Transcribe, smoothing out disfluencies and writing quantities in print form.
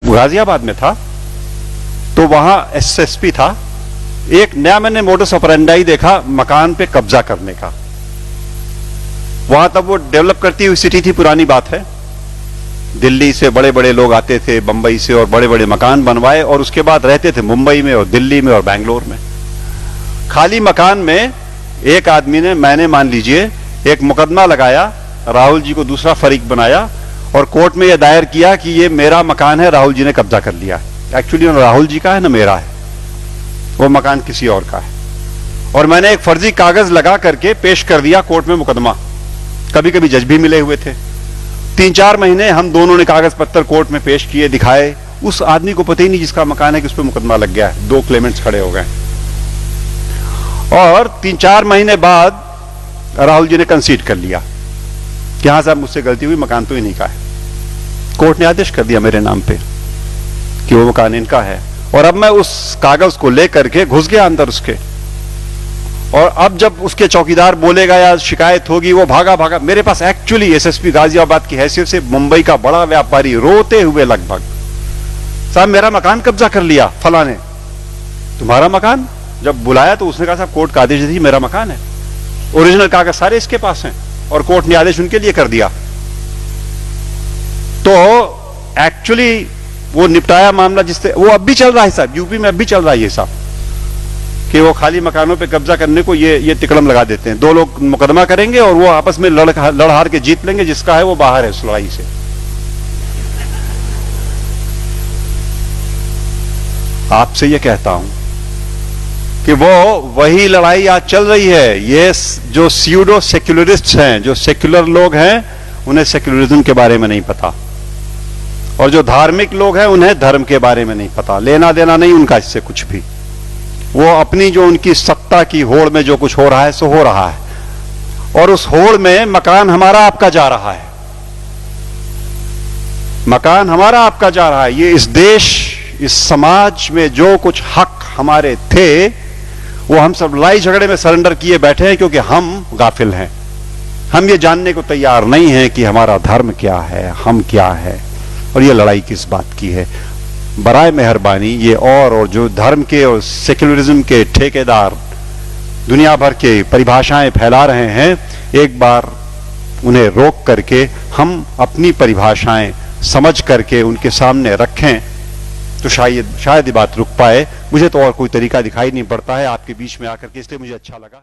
गाजियाबाद में था तो वहां एसएसपी था। एक नया मैंने मोडस ऑपरेंडाई देखा मकान पे कब्जा करने का। वहां तब वो डेवलप करती हुई सिटी थी, पुरानी बात है। दिल्ली से बड़े बड़े लोग आते थे, बंबई से, और बड़े बड़े मकान बनवाए और उसके बाद रहते थे मुंबई में और दिल्ली में और बैंगलोर में। खाली मकान में एक आदमी ने, मैंने मान लीजिए, एक मुकदमा लगाया, राहुल जी को दूसरा फरीक बनाया और कोर्ट में यह दायर किया कि ये मेरा मकान है, राहुल जी ने कब्जा कर लिया। एक्चुअली राहुल जी का है ना मेरा है, वो मकान किसी और का है। और मैंने एक फर्जी कागज लगा करके पेश कर दिया कोर्ट में मुकदमा। कभी कभी जज भी मिले हुए थे। 3-4 महीने हम दोनों ने कागज पत्तर कोर्ट में पेश किए, दिखाए। उस आदमी को पता ही नहीं जिसका मकान है कि उस पर मुकदमा लग गया है। 2 क्लेमेंट्स खड़े हो गए और 3-4 महीने बाद राहुल जी ने कंसीड कर लिया कि हाँ साहब मुझसे गलती हुई, मकान तो इन्हीं का है। कोर्ट ने आदेश कर दिया मेरे नाम पे कि वो मकान इनका है। और अब मैं उस कागज को लेकर के घुस गया अंदर उसके, और अब जब उसके चौकीदार बोलेगा या शिकायत होगी, वो भागा भागा मेरे पास। एक्चुअली एसएसपी गाजियाबाद की हैसियत से मुंबई का बड़ा व्यापारी, रोते हुए लगभग, साहब मेरा मकान कब्जा कर लिया फला ने। तुम्हारा मकान? जब बुलाया तो उसने कहा साहब कोर्ट का आदेश दी, मेरा मकान है, ओरिजिनल कागज सारे इसके पास हैं और कोर्ट ने आदेश उनके लिए कर दिया। तो एक्चुअली वो निपटाया मामला, जिससे वो अब भी चल रहा है साहब, यूपी में अब भी चल रहा है ये साहब, कि वो खाली मकानों पे कब्जा करने को ये तिकड़म लगा देते हैं। 2 लोग मुकदमा करेंगे और वो आपस में लड़ हार के जीत लेंगे, जिसका है वो बाहर है उस लड़ाई से। आपसे ये कहता हूं कि वो वही लड़ाई आज चल रही है। ये जो स्यूडो सेक्युलरिस्ट्स हैं, जो सेक्युलर लोग हैं, उन्हें सेक्युलरिज्म के बारे में नहीं पता, और जो धार्मिक लोग हैं उन्हें धर्म के बारे में नहीं पता। लेना देना नहीं उनका इससे कुछ भी। वो अपनी जो उनकी सत्ता की होड़ में जो कुछ हो रहा है सो हो रहा है, और उस होड़ में मकान हमारा आपका जा रहा है। मकान हमारा आपका जा रहा है। ये इस देश, इस समाज में जो कुछ हक हमारे थे वो हम सब लड़ाई झगड़े में सरेंडर किए बैठे हैं, क्योंकि हम गाफिल हैं। हम ये जानने को तैयार नहीं हैं कि हमारा धर्म क्या है, हम क्या है, और ये लड़ाई किस बात की है। बराए मेहरबानी ये और जो धर्म के और सेक्युलरिज्म के ठेकेदार दुनिया भर के परिभाषाएं फैला रहे हैं, एक बार उन्हें रोक करके हम अपनी परिभाषाएं समझ करके उनके सामने रखें तो शायद ये बात रुक पाए। मुझे तो और कोई तरीका दिखाई नहीं पड़ता है आपके बीच में आकर के, इसलिए मुझे अच्छा लगा।